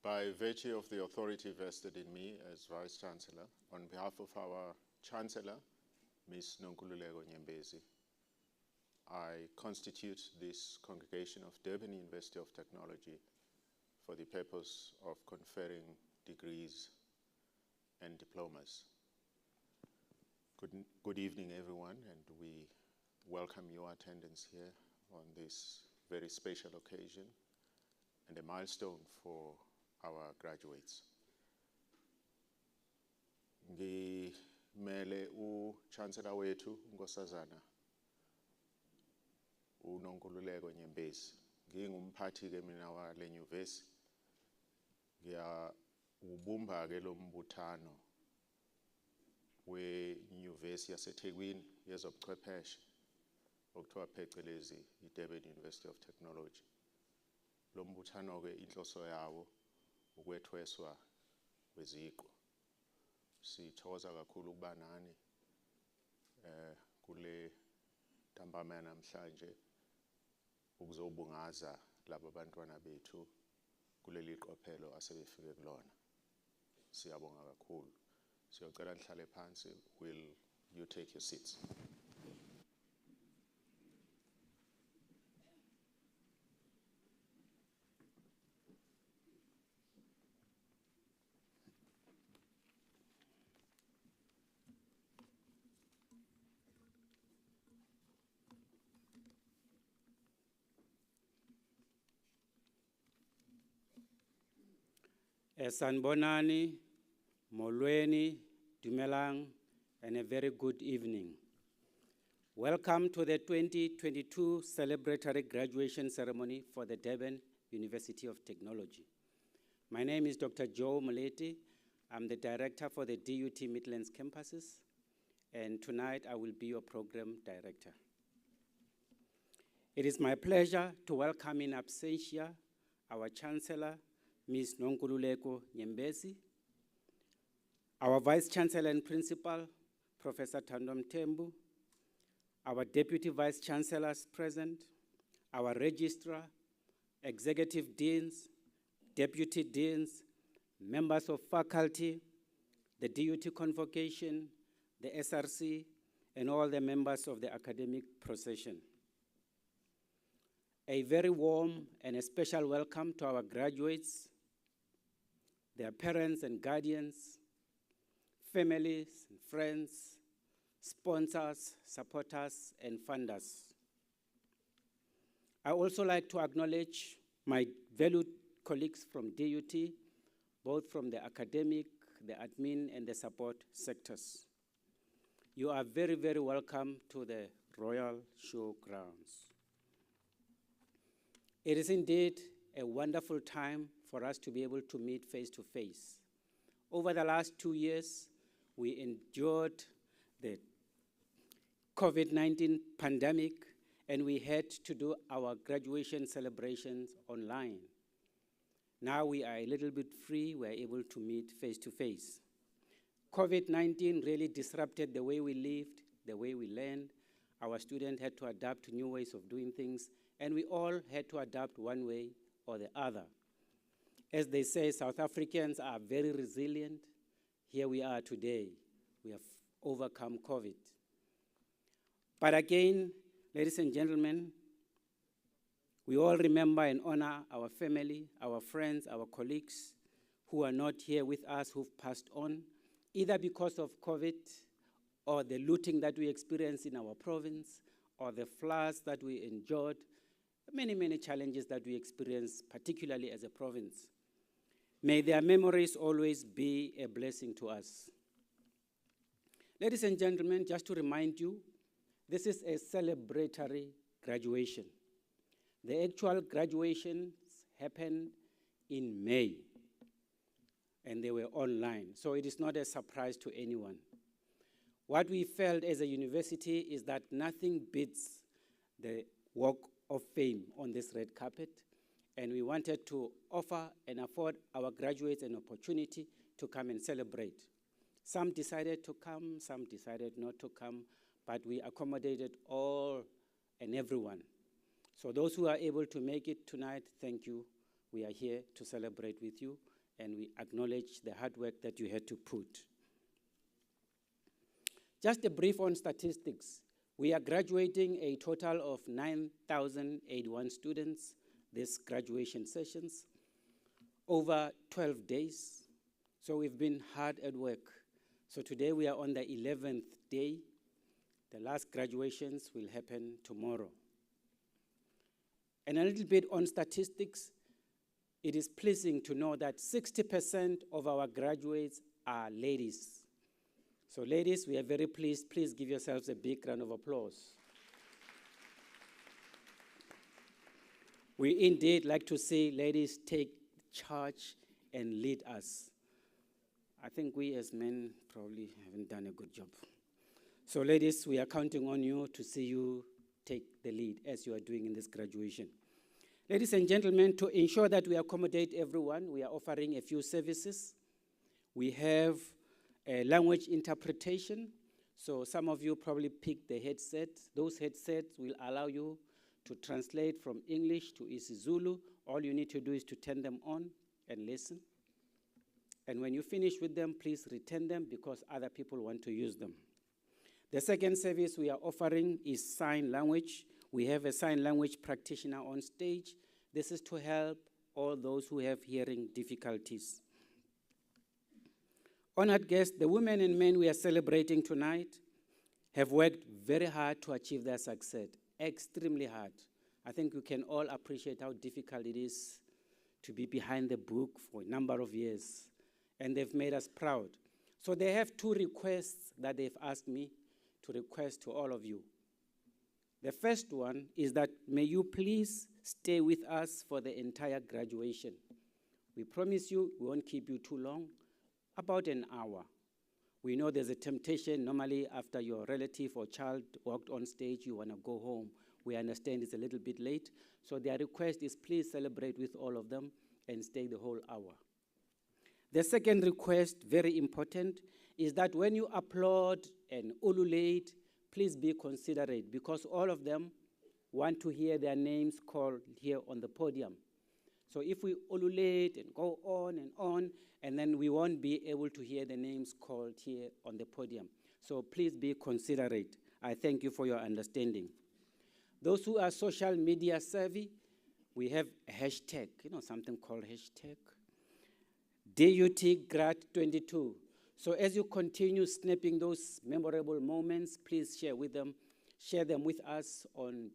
By virtue of the authority vested in me as Vice Chancellor, on behalf of our Chancellor, Ms. Nonkululeko Nyembezi, I constitute this congregation of Durban University of Technology for the purpose of conferring degrees and diplomas. Good evening, everyone, and we welcome your attendance here on this very special occasion and a milestone for our graduates. Ngimele uChancellor wethu uNkosazana uNonkululeko Nyembezi. Ngingumphathi ke mina wale nyuvesi. Ngiyawubumba ke lo mbuthano wenyuvesi yaseThekwini yezobuchwepheshe okuthiwa phecelezi iDurban University of Technology. Lo mbuthano ke inhloso yawo ukwethweswa kweziqu. Sithokoza kakhulu ukuba nani kule ntambama namhlanje ukuzobungaza laba bantwana bethu kuleli qophelo asebefike kulona. Siyabonga kakhulu. Siyocela nihlale phansi. Will you take your seats? Sanbonani, Molweni, Dumelang, and a very good evening. Welcome to the 2022 Celebratory Graduation Ceremony for the Durban University of Technology. My name is Dr. Joe Moleti. I'm the Director for the DUT Midlands campuses, and tonight I will be your Program Director. It is my pleasure to welcome in absentia our Chancellor, Ms. Nonkululeko Nyembezi, our Vice Chancellor and Principal, Professor Thandwa Mthembu, our Deputy Vice Chancellors present, our Registrar, Executive Deans, Deputy Deans, members of faculty, the DUT Convocation, the SRC, and all the members of the academic procession. A very warm and a special welcome to our graduates, their parents and guardians, families and friends, sponsors, supporters, and funders. I also like to acknowledge my valued colleagues from DUT, both from the academic, the admin, and the support sectors. You are very, very welcome to the Royal Showgrounds. It is indeed a wonderful time for us to be able to meet face to face. Over the last 2 years, we endured the COVID-19 pandemic, and we had to do our graduation celebrations online. Now we are a little bit free, we are able to meet face to face. COVID-19 really disrupted the way we lived, the way we learned. Our students had to adapt to new ways of doing things, and we all had to adapt one way or the other. As they say, South Africans are very resilient. Here we are today. We have overcome COVID. But again, ladies and gentlemen, we all remember and honor our family, our friends, our colleagues who are not here with us, who've passed on, either because of COVID or the looting that we experienced in our province or the floods that we endured, many, many challenges that we experienced, particularly as a province. May their memories always be a blessing to us. Ladies and gentlemen, just to remind you, this is a celebratory graduation. The actual graduations happened in May, and they were online, so it is not a surprise to anyone. What we felt as a university is that nothing beats the Walk of Fame on this red carpet, and we wanted to offer and afford our graduates an opportunity to come and celebrate. Some decided to come, some decided not to come, but we accommodated all and everyone. So those who are able to make it tonight, thank you. We are here to celebrate with you, and we acknowledge the hard work that you had to put. Just a brief on statistics. We are graduating a total of 9,081 students, these graduation sessions, over 12 days. So we've been hard at work. So today we are on the 11th day. The last graduations will happen tomorrow. And a little bit on statistics, it is pleasing to know that 60% of our graduates are ladies. So ladies, we are very pleased. Please give yourselves a big round of applause. We indeed like to see ladies take charge and lead us. I think we as men probably haven't done a good job. So ladies, we are counting on you to see you take the lead as you are doing in this graduation. Ladies and gentlemen, to ensure that we accommodate everyone, we are offering a few services. We have a language interpretation. So some of you probably picked the headset. Those headsets will allow you to translate from English to isiZulu. All you need to do is to turn them on and listen. And when you finish with them, please return them because other people want to use them. The second service we are offering is sign language. We have a sign language practitioner on stage. This is to help all those who have hearing difficulties. Honored guests, the women and men we are celebrating tonight have worked very hard to achieve their success, extremely hard. I think we can all appreciate how difficult it is to be behind the book for a number of years, and they've made us proud. So they have two requests that they've asked me to request to all of you. The first one is that may you please stay with us for the entire graduation. We promise you we won't keep you too long, about an hour. We know there's a temptation. Normally after your relative or child walked on stage, you want to go home. We understand it's a little bit late. So their request is please celebrate with all of them and stay the whole hour. The second request, very important, is that when you applaud and ululate, please be considerate because all of them want to hear their names called here on the podium. So if we ululate and go on, and then we won't be able to hear the names called here on the podium. So please be considerate. I thank you for your understanding. Those who are social media savvy, we have a hashtag, something called hashtag DUTGrad22. So as you continue snapping those memorable moments, please share them with us on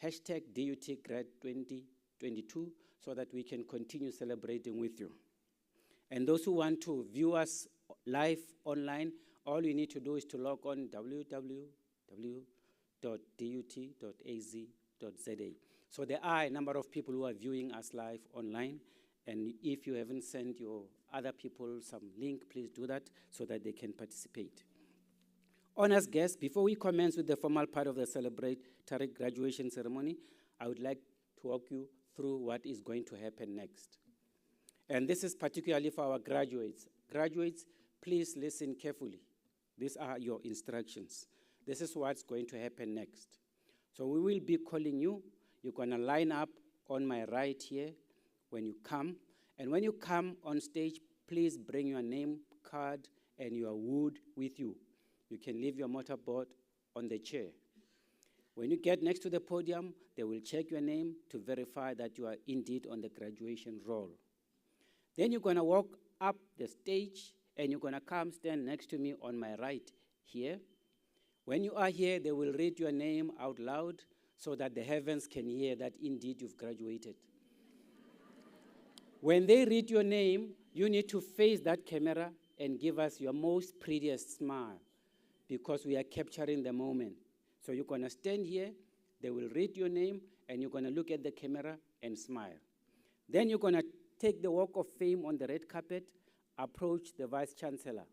hashtag DUTGrad2022 so that we can continue celebrating with you. And those who want to view us live online, all you need to do is to log on www.dut.az.za. So there are a number of people who are viewing us live online, and if you haven't sent your other people some link, please do that so that they can participate. Honours guests, before we commence with the formal part of the celebratory graduation ceremony, I would like to walk you through what is going to happen next. And this is particularly for our graduates. Graduates, please listen carefully. These are your instructions. This is what's going to happen next. So we will be calling you. You're going to line up on my right here when you come. And when you come on stage, please bring your name card and your wood with you. You can leave your motorboard on the chair. When you get next to the podium, they will check your name to verify that you are indeed on the graduation roll. Then you're going to walk up the stage, and you're going to come stand next to me on my right here. When you are here, they will read your name out loud so that the heavens can hear that indeed you've graduated. When they read your name, you need to face that camera and give us your most prettiest smile, because we are capturing the moment. So you're going to stand here, they will read your name, and you're going to look at the camera and smile. Then you're going to take the walk of fame on the red carpet, approach the Vice Chancellor.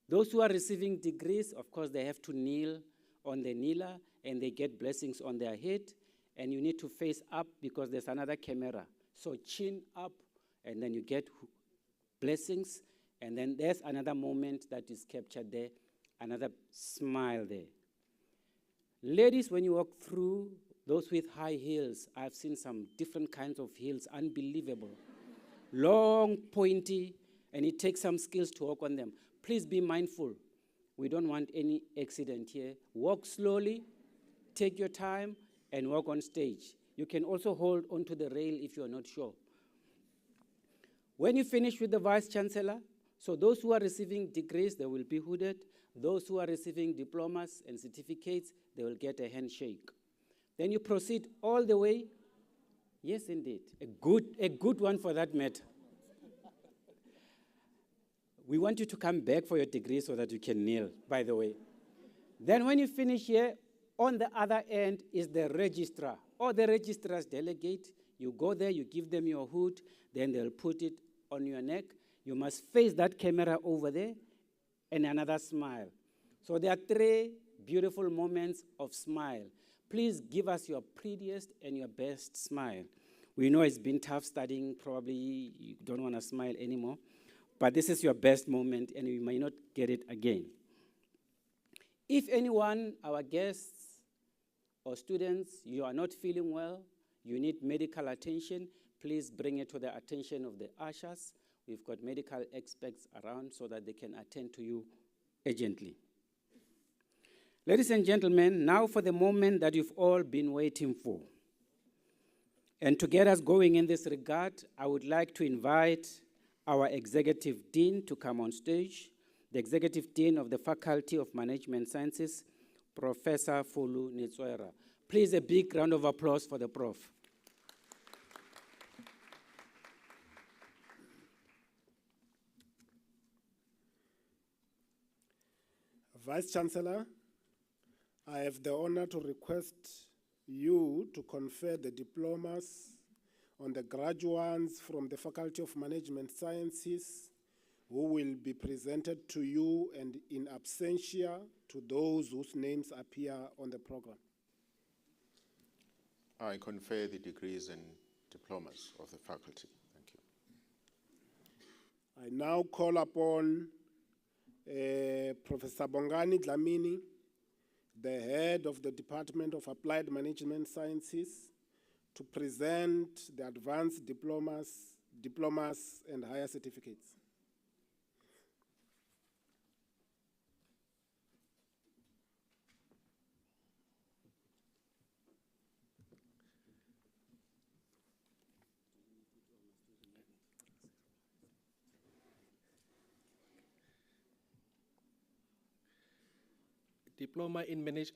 Those who are receiving degrees, of course, they have to kneel on the kneeler, and they get blessings on their head, and you need to face up because there's another camera. So chin up, and then you get blessings, and then there's another moment that is captured there, another smile there. Ladies, when you walk through, those with high heels, I've seen some different kinds of heels, unbelievable. Long, pointy, and it takes some skills to walk on them. Please be mindful. We don't want any accident here. Walk slowly, take your time, and walk on stage. You can also hold onto the rail if you're not sure. When you finish with the Vice Chancellor, so those who are receiving degrees, they will be hooded. Those who are receiving diplomas and certificates, they will get a handshake. Then you proceed all the way. Yes, indeed. A good one for that matter. We want you to come back for your degree so that you can kneel, by the way. Then when you finish here, on the other end is the registrar or the registrar's delegate. You go there, you give them your hood, then they'll put it on your neck. You must face that camera over there and another smile. So there are 3 beautiful moments of smile. Please give us your prettiest and your best smile. We know it's been tough studying. Probably you don't want to smile anymore. But this is your best moment, and you may not get it again. If anyone, our guests or students, you are not feeling well, you need medical attention, please bring it to the attention of the ushers. We've got medical experts around so that they can attend to you urgently. Ladies and gentlemen, now for the moment that you've all been waiting for. And to get us going in this regard, I would like to invite our Executive Dean to come on stage, the Executive Dean of the Faculty of Management Sciences, Professor Fulu Nitswera. Please, a big round of applause for the Prof. Vice Chancellor, I have the honor to request you to confer the diplomas on the graduates from the Faculty of Management Sciences who will be presented to you and in absentia to those whose names appear on the program. I confer the degrees and diplomas of the faculty. Thank you. I now call upon Professor Bongani Dlamini, the head of the Department of Applied Management Sciences, to present the advanced diplomas and higher certificates.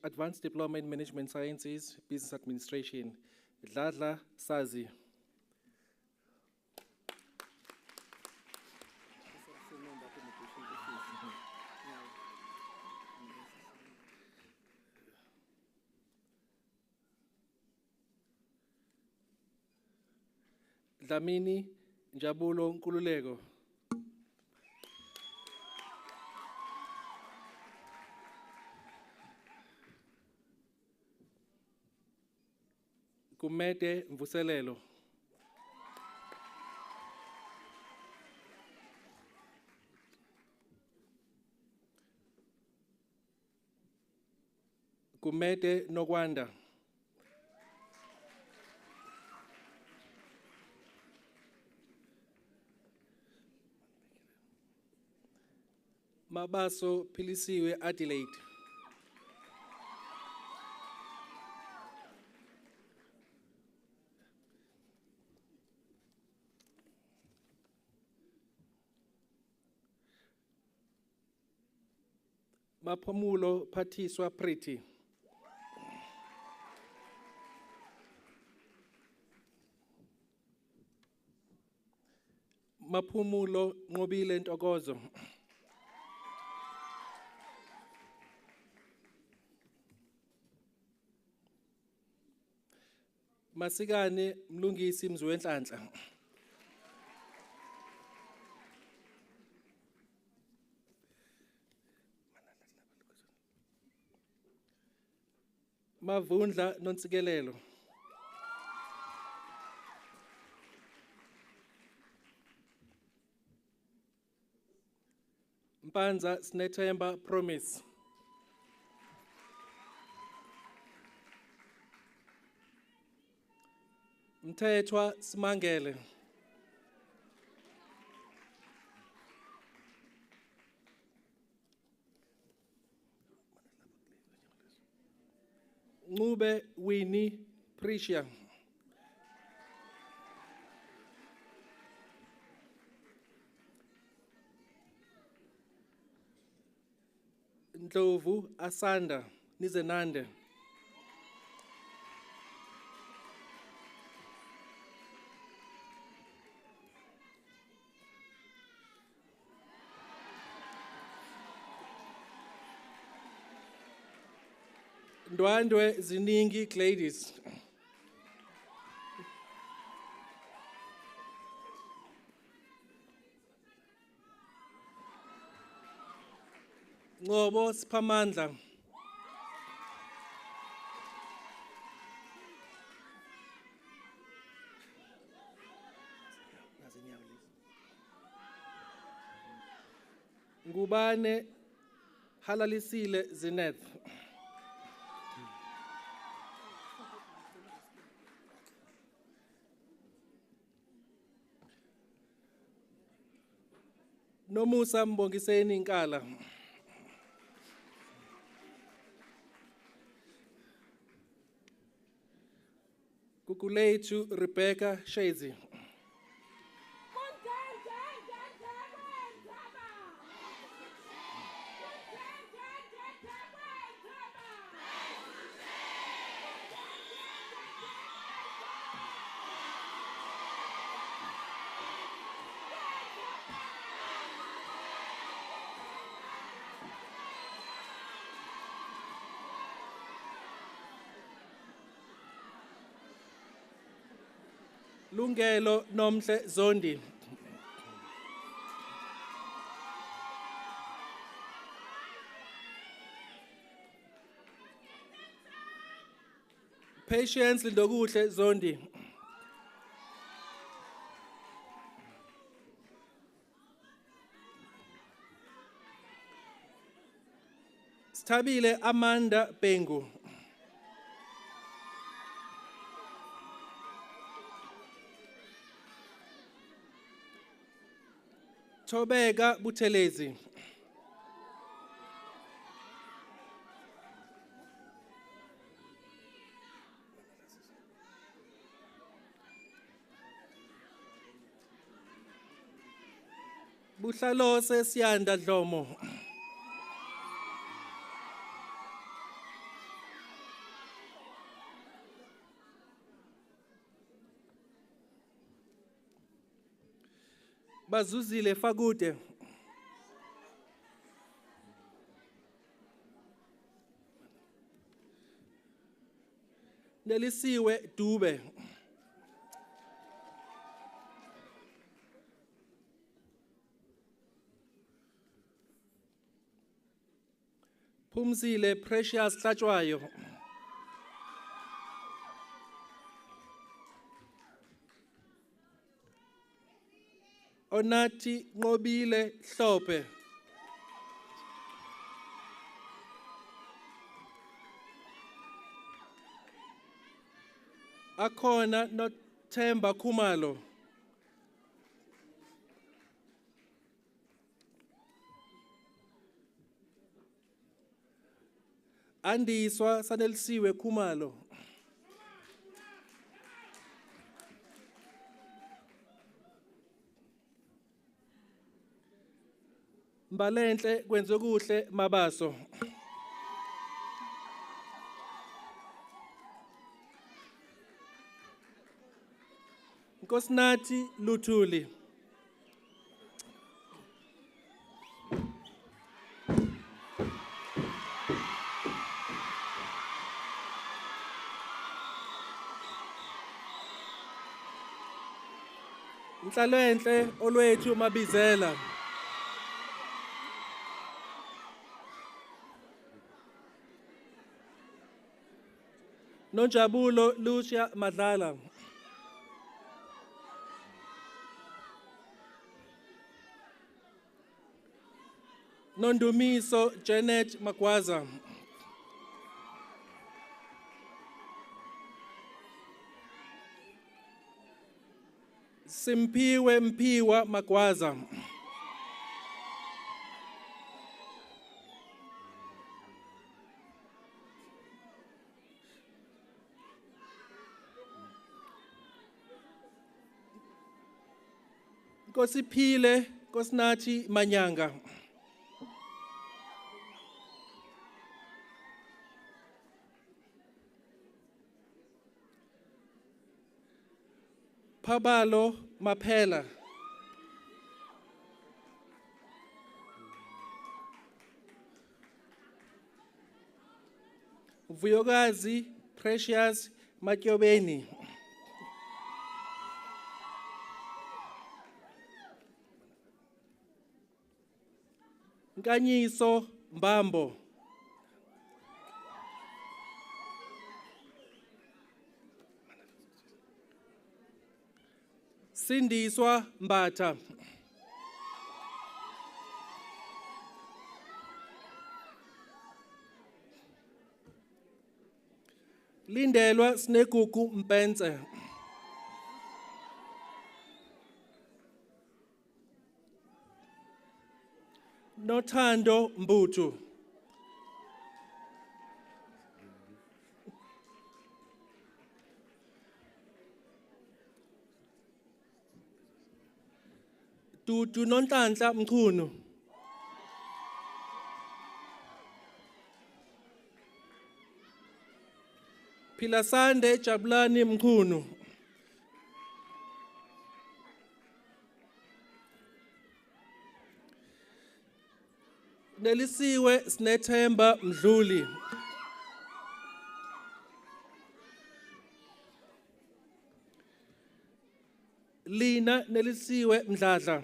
Advanced Diploma in Management Sciences, Business Administration, Dladla Sazi. Dlamini Njabulo Nkululeko. Kumete Mvuselelo. Kumete Nokwanda. Mabaso Pilisiwe Adelaide. Mapamulo Patiswa Priti. Maphumulo Nqobile Ntokozo. Masikane Mlungisi Mzwenhlanhla. Mavundla Nontsikelelo. Mpanza Snethemba Promise. Mthethwa Simangele. Ncube Winnie Prisia. Ndlovu Asanda Nizenande. Ndwandwe Ziningi Gladys. Ngobo Siphamandla. Ngubane Halalisile Zineth. Nomusa Mbongiseni Nkala. Kukulethu Rebecca Shezi. Lungelo Nomhle Zondi. Patience Lindokuhle Zondi. Stabile Amanda Bengu. Thobeka Buthelezi. Buhlalose Siyanda Dlomo. Bazuzile Fakude. Nelisiwe Dube. Phumzile Precious Hlatshwayo. Onathi Nqobile Hlophe. Akhona Nothemba Khumalo. Andiswa Sanelisiwe Khumalo. Mbalenhle Kwenzokuhle Mabaso. Nkosinathi Luthuli. Mhlalwenhle olwethu Mabizela. Nonjabulo Lucia Madlala. Nondumiso Janet Magwaza. Simpiwe Mpiwa Magwaza. Nkosiphile Nkosinathi Manyanga. Phabalo Maphela. Vuyokazi Precious Matyobeni. Nkanyiso Mbambo. Sindiswa Mbatha. Lindelwa Snegugu Mpenze. Nothando Mbutu. Dudu Nonhlanhla Mchunu. Philasande Jabulani Mchunu. Nelisiwe Snethemba Mdluli. Lina Nelisiwe Mdladla.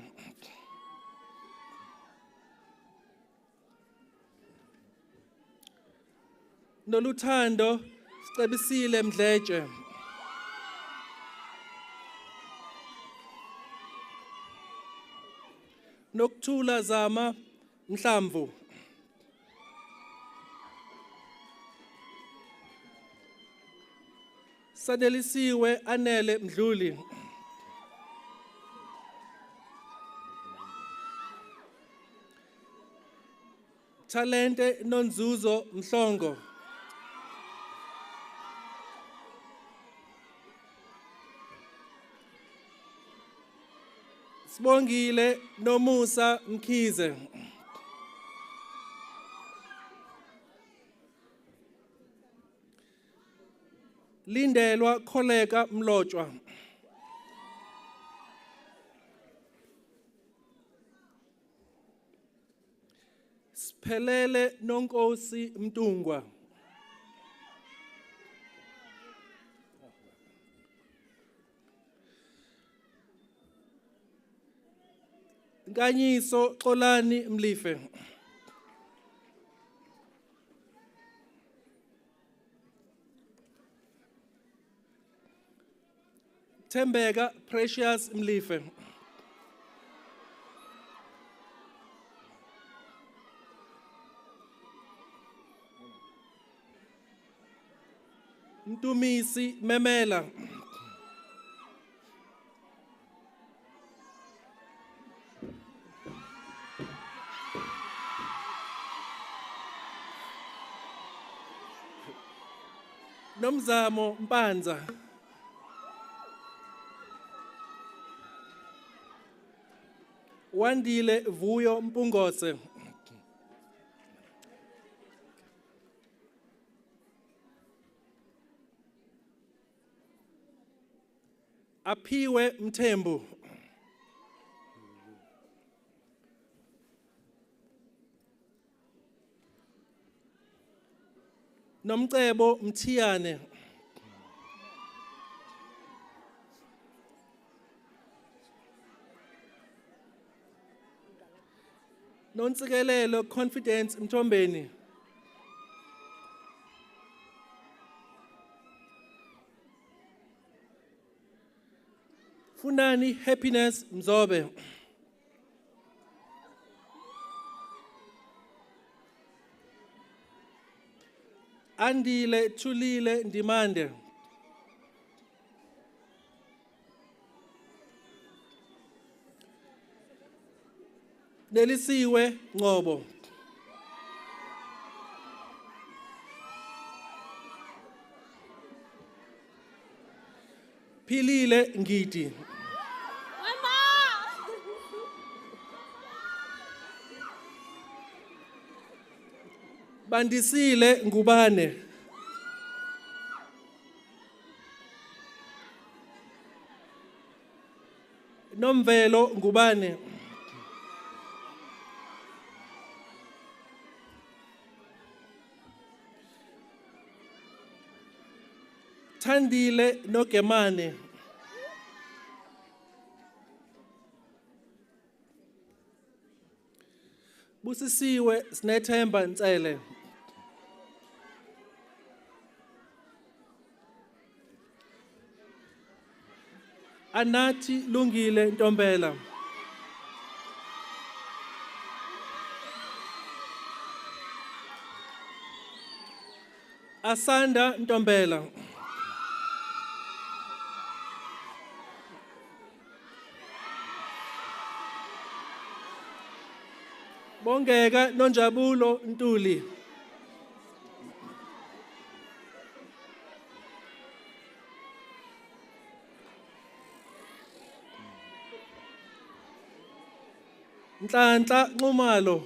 Noluthando Sicebisile Mdletshe. Nokuthula Zama Mhlamvu. Sanelisiwe Anele Mdluli. Talente Nonzuzo Mhlongo. Sibongile Nomusa Mkhize. Lindelwa Kholeka Mlotshwa. Siphelele Nonkosi Mtungwa. Nkanyiso Xolani Mlife. Thembeka Precious Mlife. Mtumisi Memela. Nomzamo Mpanza. Wandile Vuyo Mpungose. Aphiwe Mthembu. Nomcebo Mthiyane. Nontsikelelo Confidence Mtombeni. Funani Happiness Mzobe. Andile Tulile Ndimande. Nelisiwe Ngobo. Philile Ngidi. Bandisile Ngubane. Nomvelo Ngubane. Thandile Nokemane. Busisiwe Snethemba Ntsele. Anathi Lungile Ntombela. Asanda Ntombela. Bongeka Nonjabulo Ntuli. Nhlanhla Nxumalo.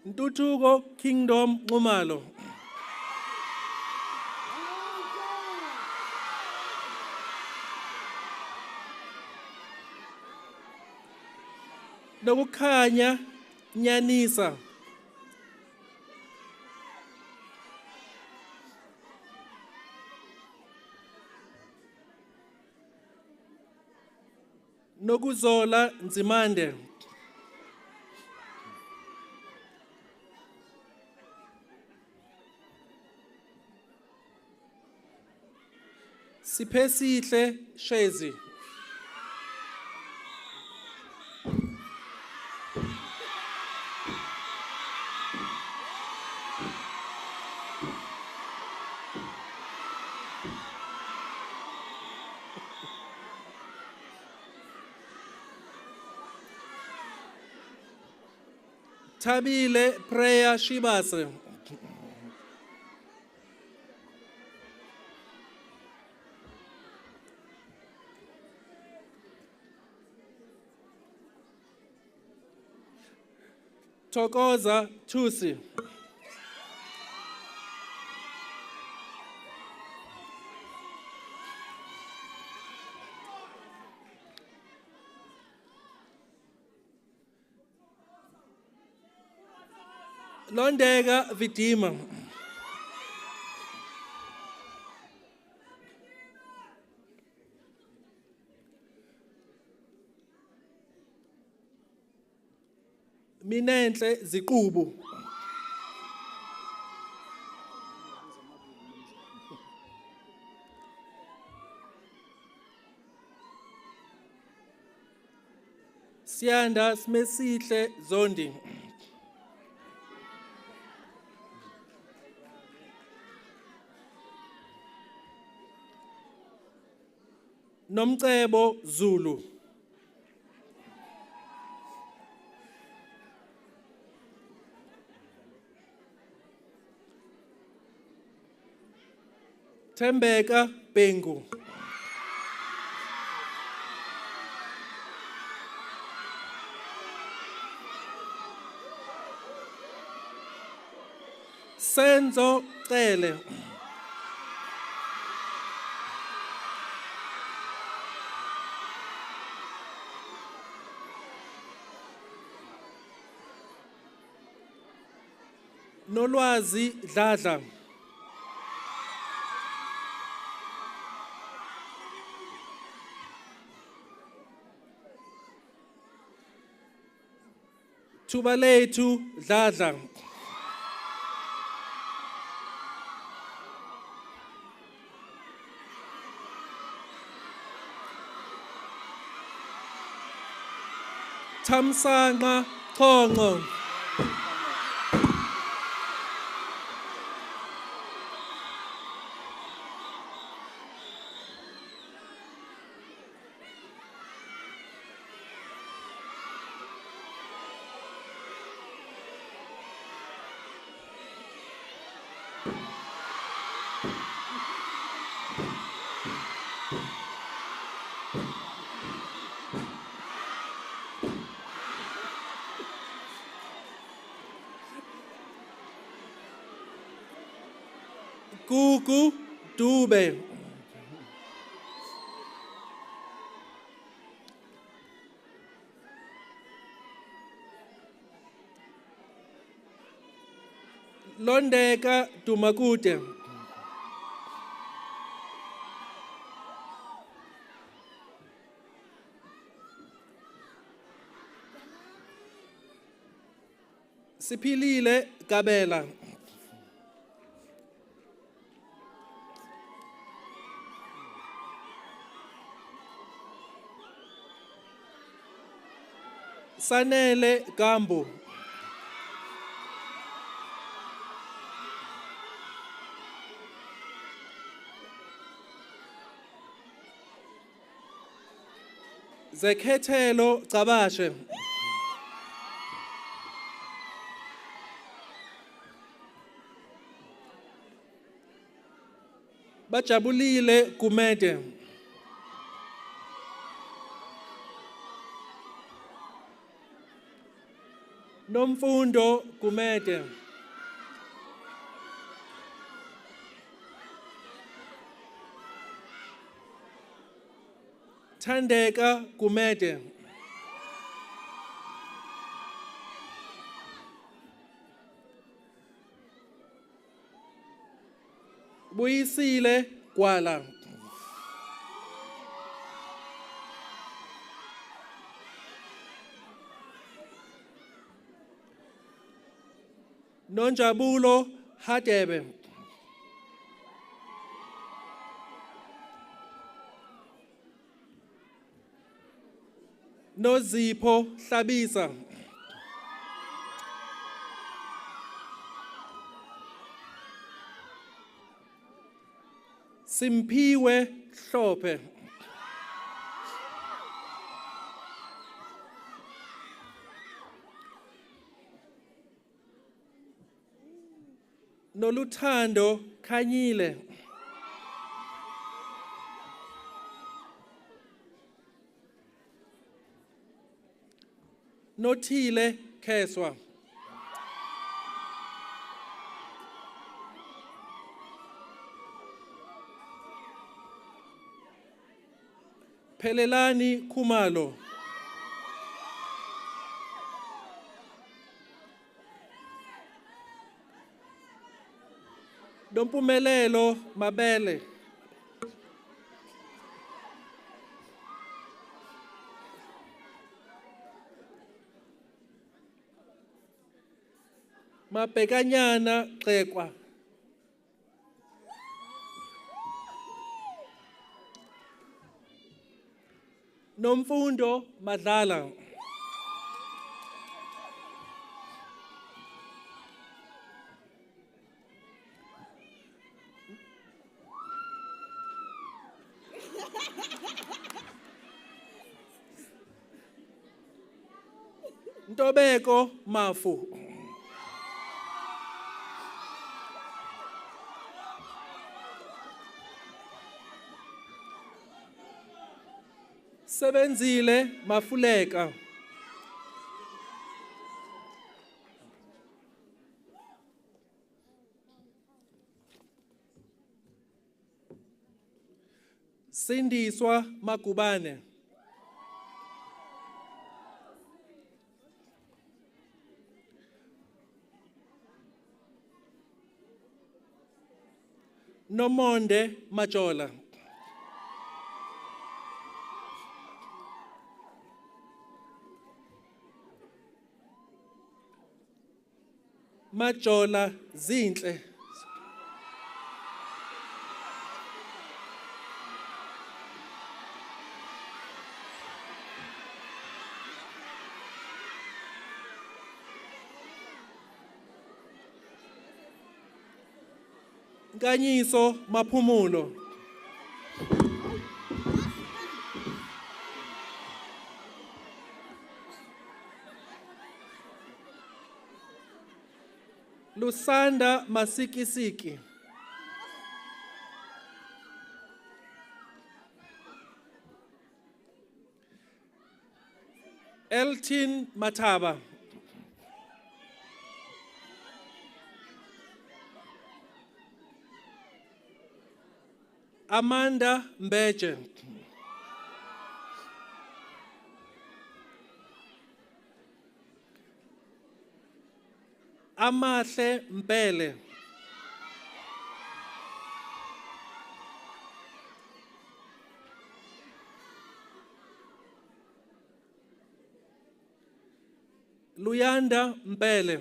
Ntuthuko Kingdom Nxumalo. Nokukhanya Nyanisa. Nokuzola Nzimande. Siphesihle Shezi. Thabile Prayer Shibase. Thokoza Thusi. Londeka Vidima. Minenhle Ziqubu. Siyanda Smesihle Zondi. Nomcebo Zulu. Thembeka Pengu. Senzo Cele. Nolwazi Dladla. Tubalethu Dladla. Thamsanqa Chongo. Gugu Dube. Londeka Dumakute. Siphilile Gabela. Sanele Gambo. Zekhethelo Cabashe. Bajabulile Kumede. Nomfundo Kumede. Thandeka Kumede. Buyisile Gwala. Nonjabulo Hadebe. Nozipho Hlabisa. Simpiwe Hlophe. Noluthando Khanyile. Nothile Kheswa. Phelelani Khumalo. Dompumelelo Mabele. Mabhekanyana Xekwa. Nomfundo Madlala. Ntobeko Mafu. Sebenzile Mafuleka. Sindiswa Magubane. Nomonde Majola. Majola Zintle. Kanyiso Maphumulo. Lusanda Masikisiki. Eltin Mataba. Amanda Mbeje. Amahle Mpele. Luyanda Mpele.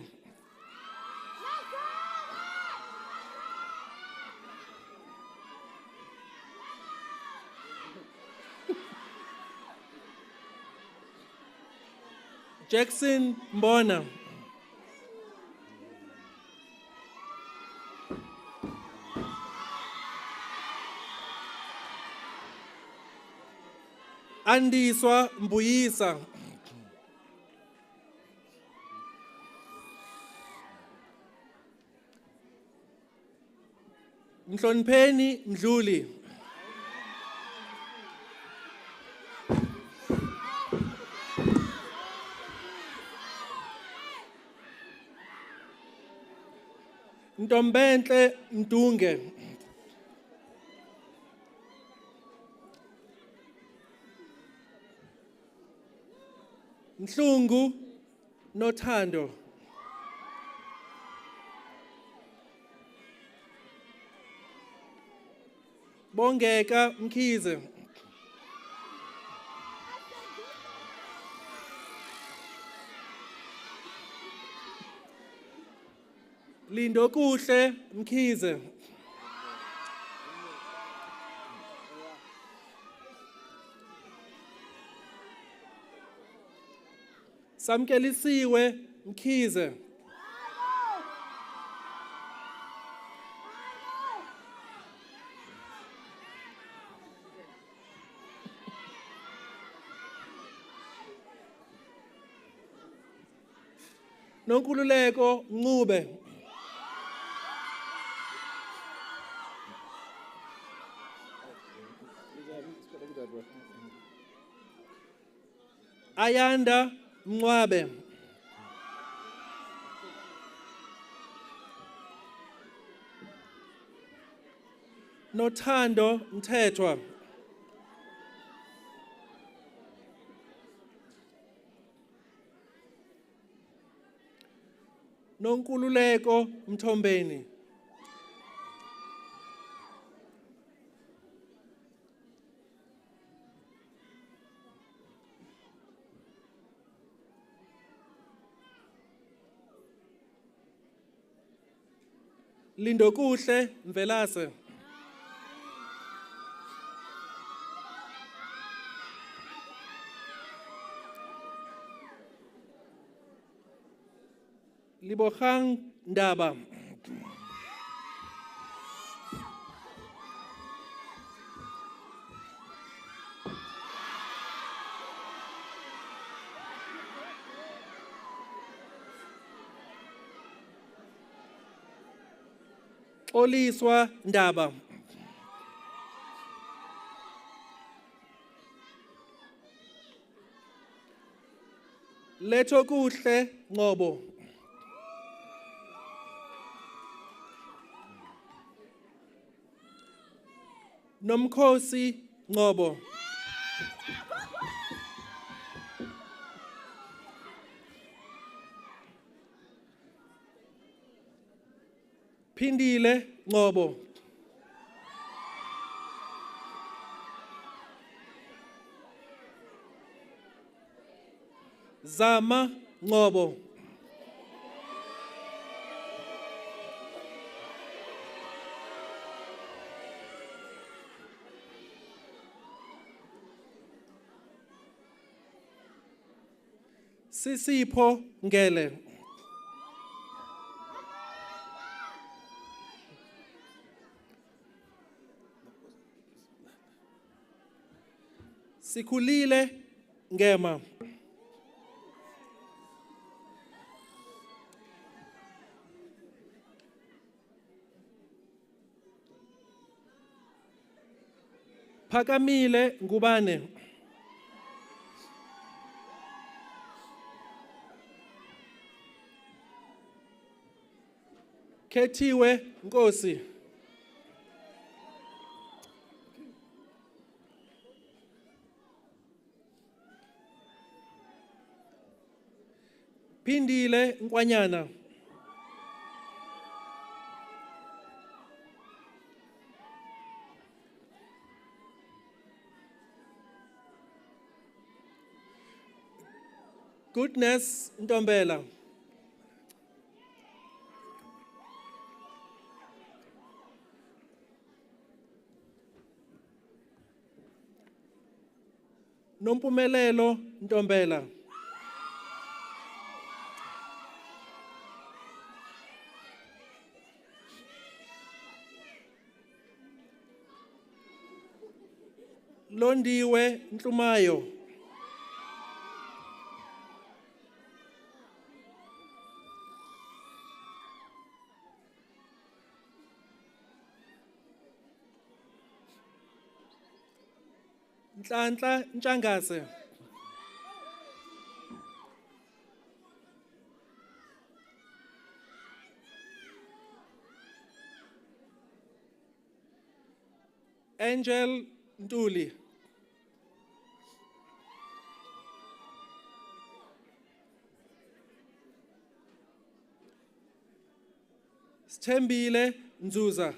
Jackson Mbona. Andiswa Mbuyisa. Mhlonipheni Mdluli. Ntombenhle Mdunge. Mhlungu Nothando. Bongeka Mkhize. Lindokuhle Mkhize. Samkelisiwe Mkhize. Nonkululeko Ncube. Ayanda Mncwabe. Nothando Mthethwa. Nonkululeko Mthombeni. Lindokuhle Mvelase. Libogang Ndaba. Oliswa Ndaba. Lethokuhle Ngobo. Nomkhosi Ngobo. Phindile Ngobo. Zama Ngobo. Sisipho Ngele. Sikhulile Ngema. Phakamile Ngubane. Khethiwe Nkosi. Phindile Nkwanyana. Goodness Ntombela. Nompumelelo Ntombela. Londiwe Ntlumayo. Nhlanhla Ntshangase. Angel Ntuli. Sthembile Nzuza.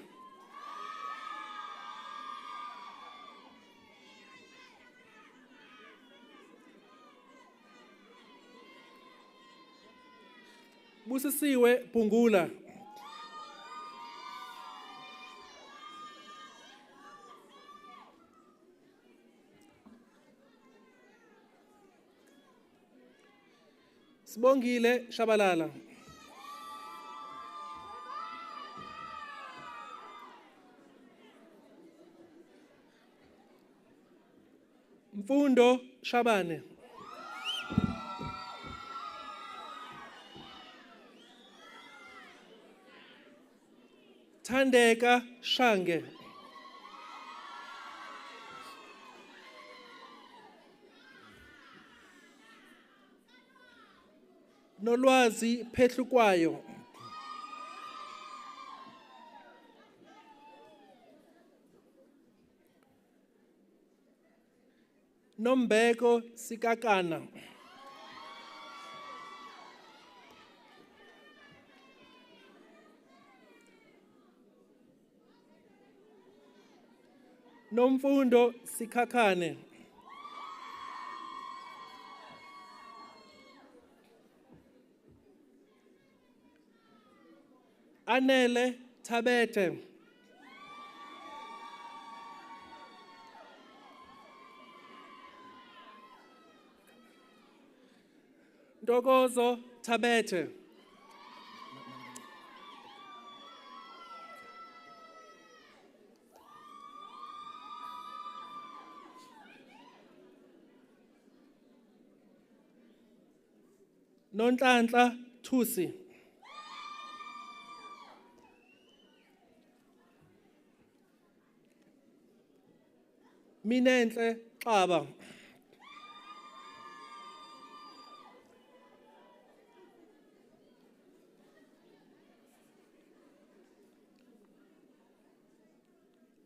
Busisiwe Pungula. Sibongile Shabalala. Mfundo Shabane. Thandeka Shange. Nolwazi Phehlukwayo. Nombeko Sikakana. Nomfundo Sikhakhane. Anele Thabete. Ntokozo Thabete. Nonhlanhla Thusi. Minenhle Xaba.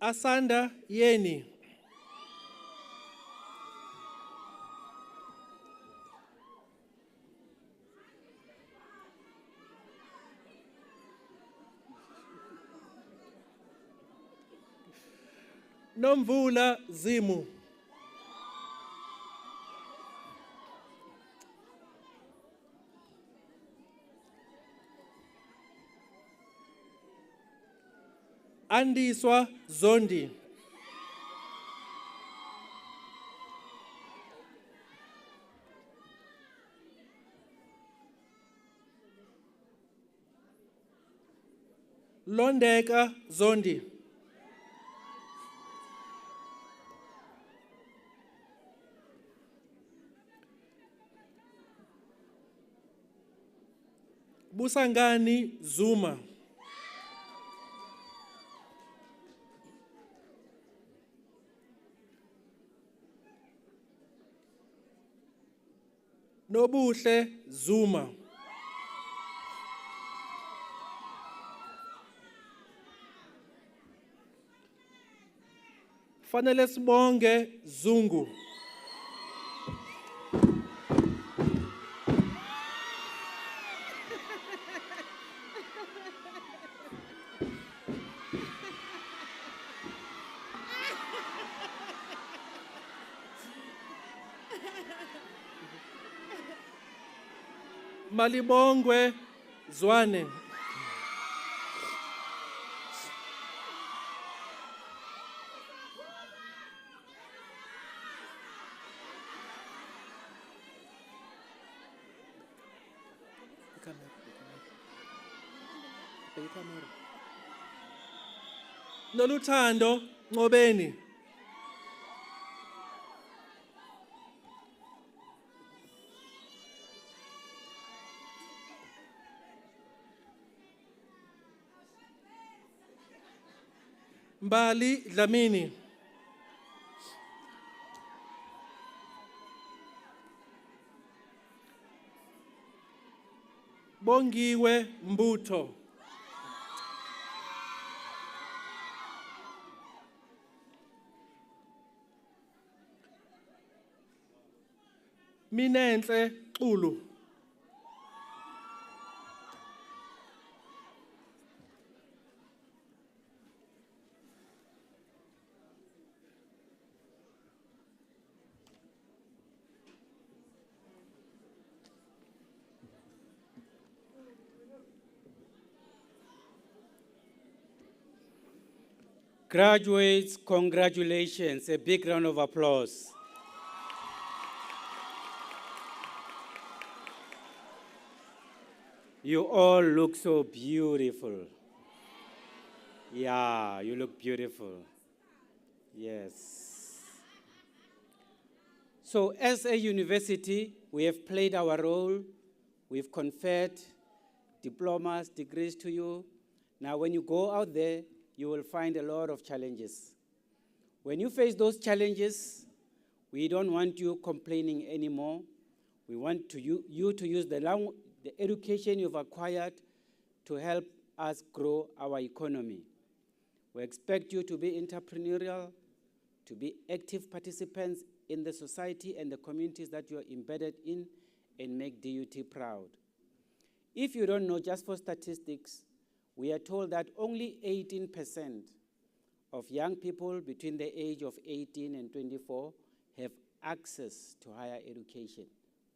Asanda Yeni. Nomvula Zimu. Andiswa Zondi. Londeka Zondi. Busangani Zuma. Nobuhle Zuma. Fanele sibonge Zungu. Malibongwe Zwane. Noluthando Ngobeni. Mbali Dlamini. Bongiwe Mbuto. Minenhle Xulu. Graduates, congratulations. A big round of applause. You all look so beautiful. Yeah, you look beautiful. Yes. So as a university, we have played our role. We've conferred diplomas, degrees to you. Now, when you go out there, you will find a lot of challenges. When you face those challenges, we don't want you complaining anymore. We want you to use the education you've acquired to help us grow our economy. We expect you to be entrepreneurial, to be active participants in the society and the communities that you are embedded in, and make DUT proud. If you don't know, just for statistics, we are told that only 18% of young people between the age of 18 and 24 have access to higher education.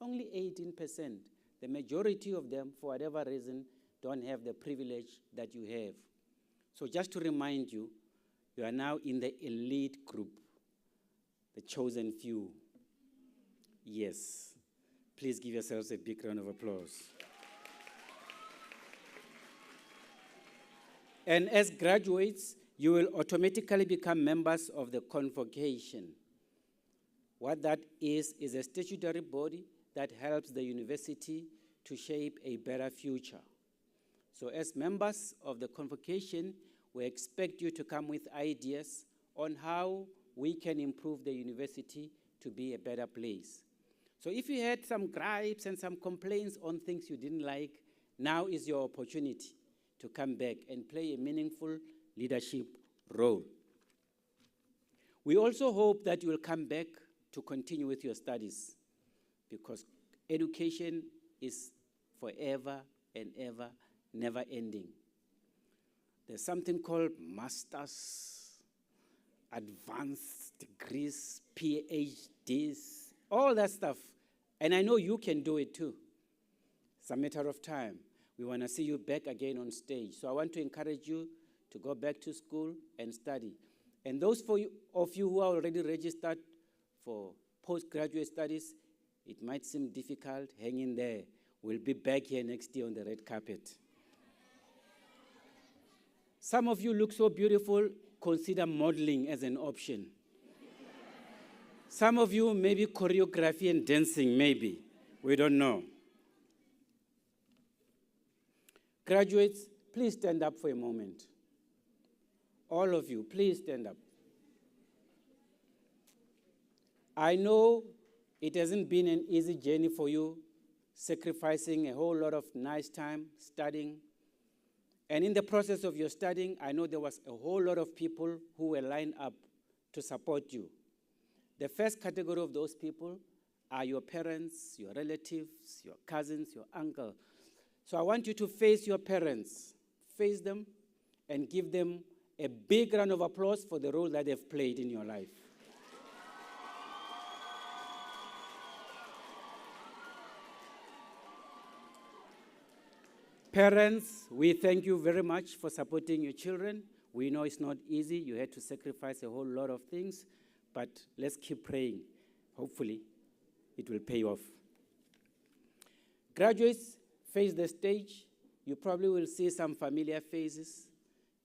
Only 18%. The majority of them, for whatever reason, don't have the privilege that you have. So just to remind you, you are now in the elite group, the chosen few. Yes. Please give yourselves a big round of applause. And as graduates, you will automatically become members of the Convocation. What that is a statutory body that helps the university to shape a better future. So as members of the Convocation, we expect you to come with ideas on how we can improve the university to be a better place. So if you had some gripes and some complaints on things you didn't like, now is your opportunity to come back and play a meaningful leadership role. We also hope that you will come back to continue with your studies, because education is forever and ever, never ending. There's something called masters, advanced degrees, PhDs, all that stuff. And I know you can do it too. It's a matter of time. We want to see you back again on stage. So I want to encourage you to go back to school and study. And those of you who are already registered for postgraduate studies, it might seem difficult. Hang in there. We'll be back here next year on the red carpet. Some of you look so beautiful, consider modeling as an option. Some of you, maybe choreography and dancing, maybe. We don't know. Graduates, please stand up for a moment. All of you, please stand up. I know it hasn't been an easy journey for you, sacrificing a whole lot of nice time studying. And in the process of your studying, I know there was a whole lot of people who were lined up to support you. The first category of those people are your parents, your relatives, your cousins, your uncle. So I want you to face your parents, face them, and give them a big round of applause for the role that they've played in your life. Parents, we thank you very much for supporting your children. We know it's not easy. You had to sacrifice a whole lot of things, but let's keep praying. Hopefully, it will pay off. Graduates, face the stage. You probably will see some familiar faces,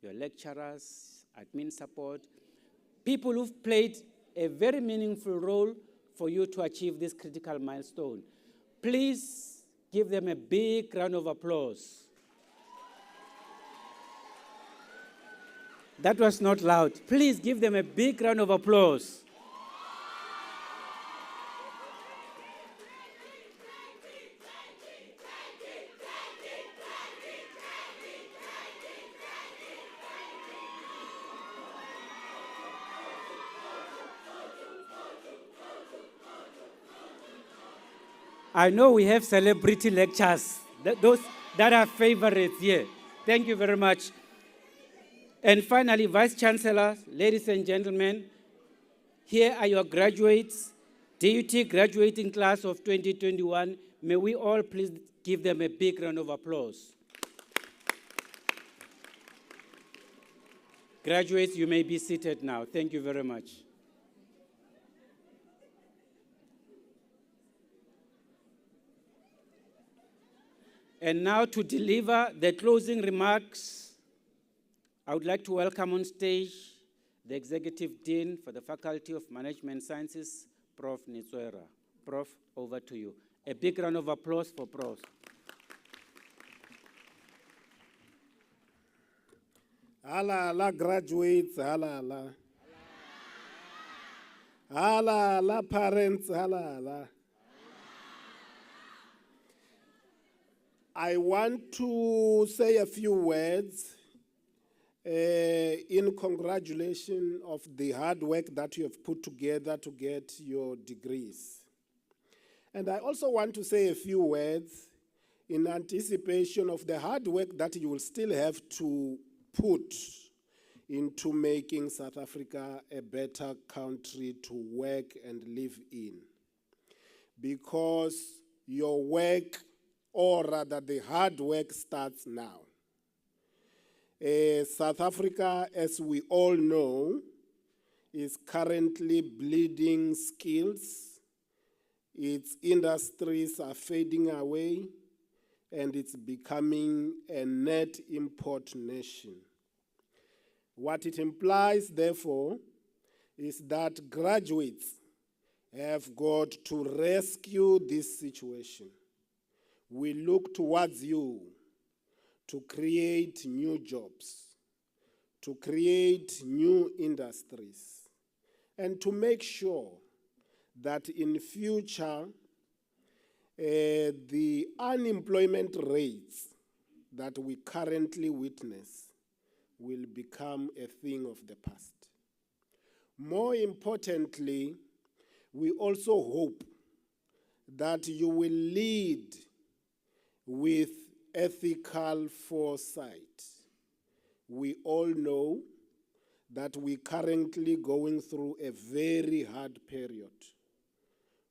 your lecturers, admin support, people who've played a very meaningful role for you to achieve this critical milestone. Please give them a big round of applause. That was not loud. Please give them a big round of applause. I know we have celebrity lectures, those that are favorites here. Thank you very much. And finally, Vice Chancellor, ladies and gentlemen, here are your graduates, DUT graduating class of 2021. May we all please give them a big round of applause. Graduates, you may be seated now. Thank you very much. And now to deliver the closing remarks, I would like to welcome on stage the Executive Dean for the Faculty of Management Sciences, Prof. Nitswera. Prof, over to you. A big round of applause for Prof. Hala graduates, hala. Hala parents, hala. I want to say a few words in congratulation of the hard work that you have put together to get your degrees. And I also want to say a few words in anticipation of the hard work that you will still have to put into making South Africa a better country to work and live in. Because your work, or rather the hard work, starts now. South Africa, as we all know, is currently bleeding skills. Its industries are fading away, and it's becoming a net import nation. What it implies, therefore, is that graduates have got to rescue this situation. We look towards you to create new jobs, to create new industries, and to make sure that in future, the unemployment rates that we currently witness will become a thing of the past. More importantly, we also hope that you will lead with ethical foresight. We all know that we're currently going through a very hard period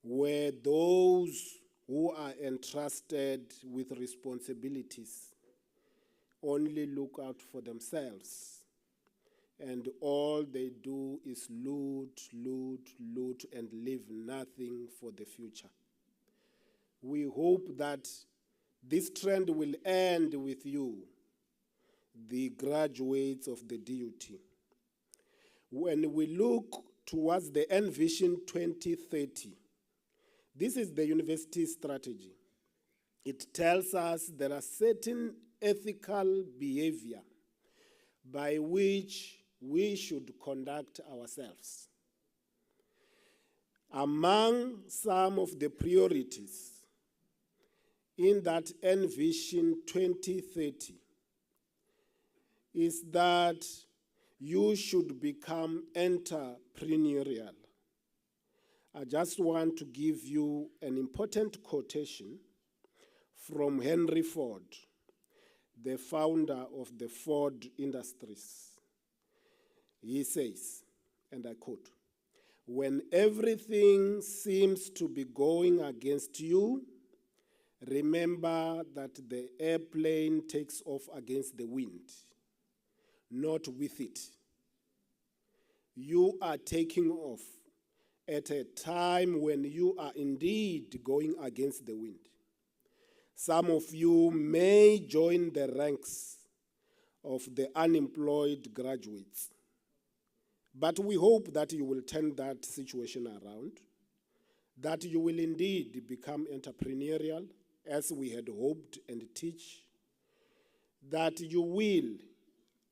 where those who are entrusted with responsibilities only look out for themselves and all they do is loot, loot, loot, and leave nothing for the future. We hope that this trend will end with you, the graduates of the DUT. When we look towards the Envision 2030, this is the university strategy. It tells us there are certain ethical behavior by which we should conduct ourselves. Among some of the priorities in that Envision 2030 is that you should become entrepreneurial. I just want to give you an important quotation from Henry Ford, the founder of the Ford Industries. He says, and I quote, "When everything seems to be going against you, remember that the airplane takes off against the wind, not with it. You are taking off at a time when you are indeed going against the wind. Some of you may join the ranks of the unemployed graduates, but we hope that you will turn that situation around, that you will indeed become entrepreneurial, as we had hoped and teach, that you will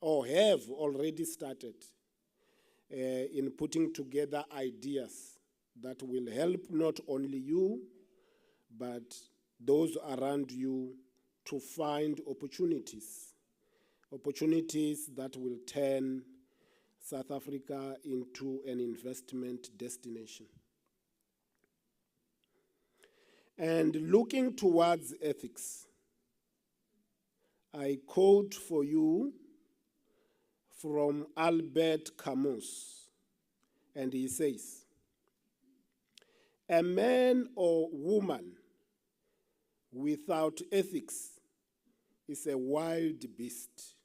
or have already started in putting together ideas that will help not only you, but those around you to find opportunities that will turn South Africa into an investment destination. And looking towards ethics, I quote for you from Albert Camus, and he says, "A man or woman without ethics is a wild beast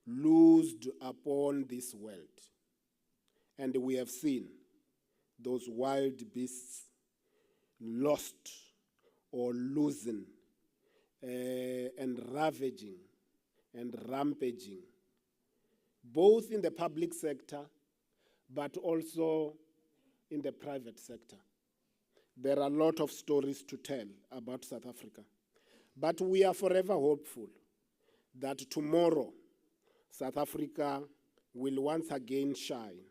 loosed upon this world." And we have seen those wild beasts lost or losing and ravaging and rampaging, both in the public sector, but also in the private sector. There are a lot of stories to tell about South Africa, but we are forever hopeful that tomorrow South Africa will once again shine.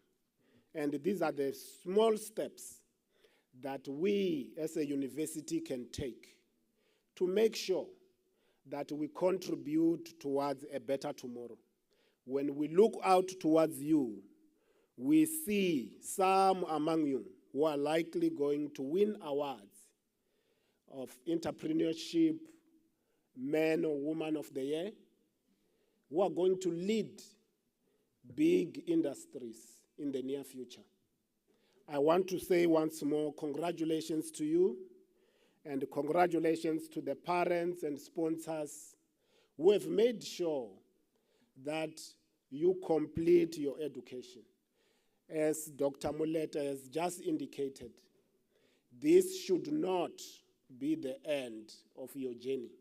And these are the small steps that we as a university can take to make sure that we contribute towards a better tomorrow. When we look out towards you, we see some among you who are likely going to win awards of entrepreneurship, man or woman of the year, who are going to lead big industries in the near future. I want to say once more, congratulations to you, and congratulations to the parents and sponsors who have made sure that you complete your education. As Dr. Muleta has just indicated, this should not be the end of your journey.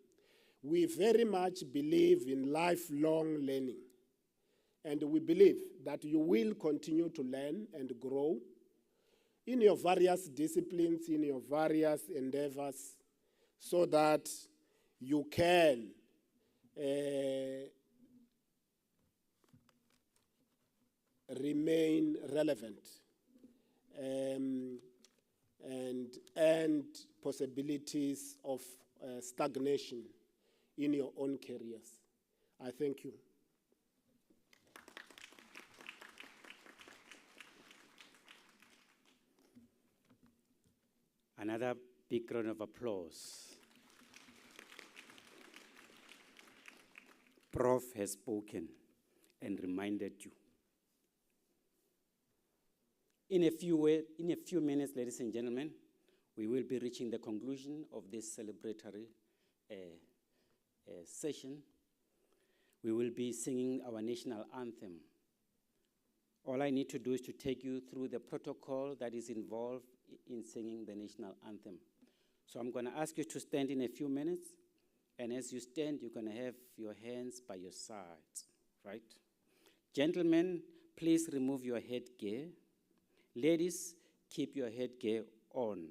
We very much believe in lifelong learning, and we believe that you will continue to learn and grow in your various disciplines, in your various endeavors, so that you can remain relevant and end possibilities of stagnation in your own careers. I thank you. Another big round of applause. Prof has spoken and reminded you. In a few minutes, ladies and gentlemen, we will be reaching the conclusion of this celebratory session. We will be singing our national anthem All I need to do is to take you through the protocol that is involved in singing the national anthem. So I'm going to ask you to stand in a few minutes, and as you stand, you're going to have your hands by your sides, right? Gentlemen, please remove your headgear. Ladies, keep your headgear on.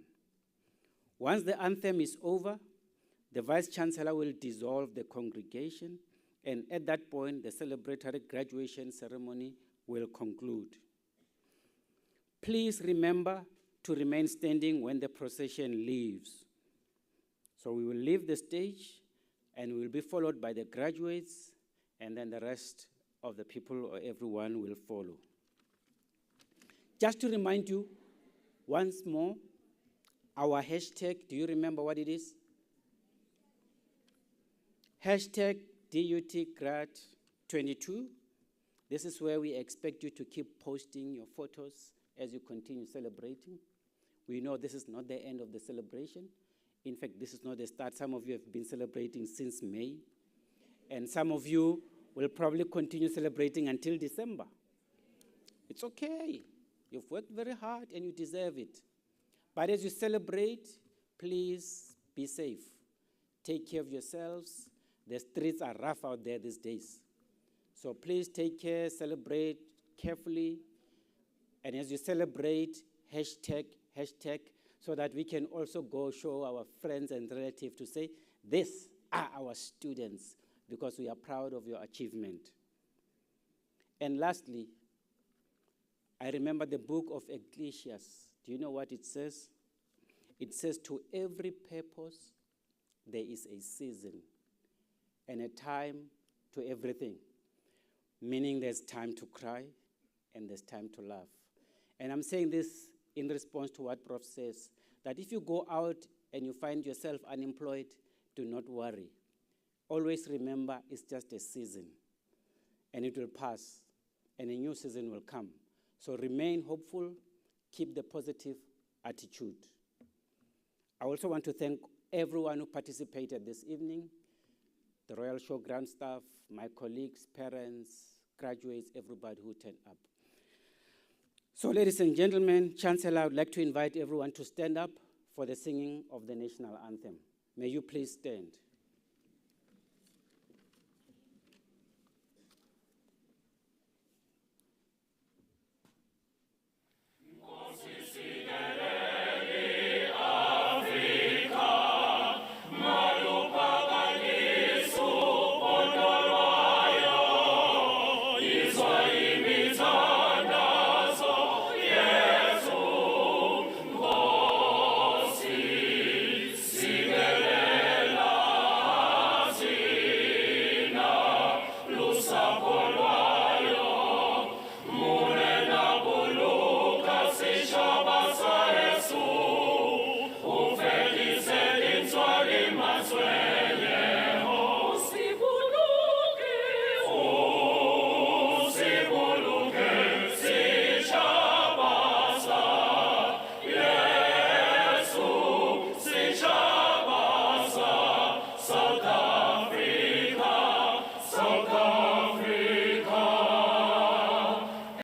Once the anthem is over, the Vice-Chancellor will dissolve the congregation, and at that point, the celebratory graduation ceremony will conclude. Please remember to remain standing when the procession leaves. So we will leave the stage, and we will be followed by the graduates, and then the rest of the people or everyone will follow. Just to remind you, once more, our hashtag, do you remember what it is? Hashtag DUTGrad22. This is where we expect you to keep posting your photos as you continue celebrating. We know this is not the end of the celebration. In fact, this is not the start. Some of you have been celebrating since May, and some of you will probably continue celebrating until December. It's okay. You've worked very hard and you deserve it. But as you celebrate, please be safe. Take care of yourselves. The streets are rough out there these days. So please take care, celebrate carefully. And as you celebrate, hashtag, so that we can also go show our friends and relatives to say, these are our students, because we are proud of your achievement. And lastly, I remember the book of Ecclesiastes. Do you know what it says? It says, to every purpose, there is a season and a time to everything. Meaning there's time to cry and there's time to laugh. And I'm saying this in response to what Prof says, that if you go out and you find yourself unemployed, do not worry. Always remember it's just a season and it will pass and a new season will come. So remain hopeful, keep the positive attitude. I also want to thank everyone who participated this evening, the Royal Showground staff, my colleagues, parents, graduates, everybody who turned up. So ladies and gentlemen, Chancellor, I would like to invite everyone to stand up for the singing of the national anthem. May you please stand.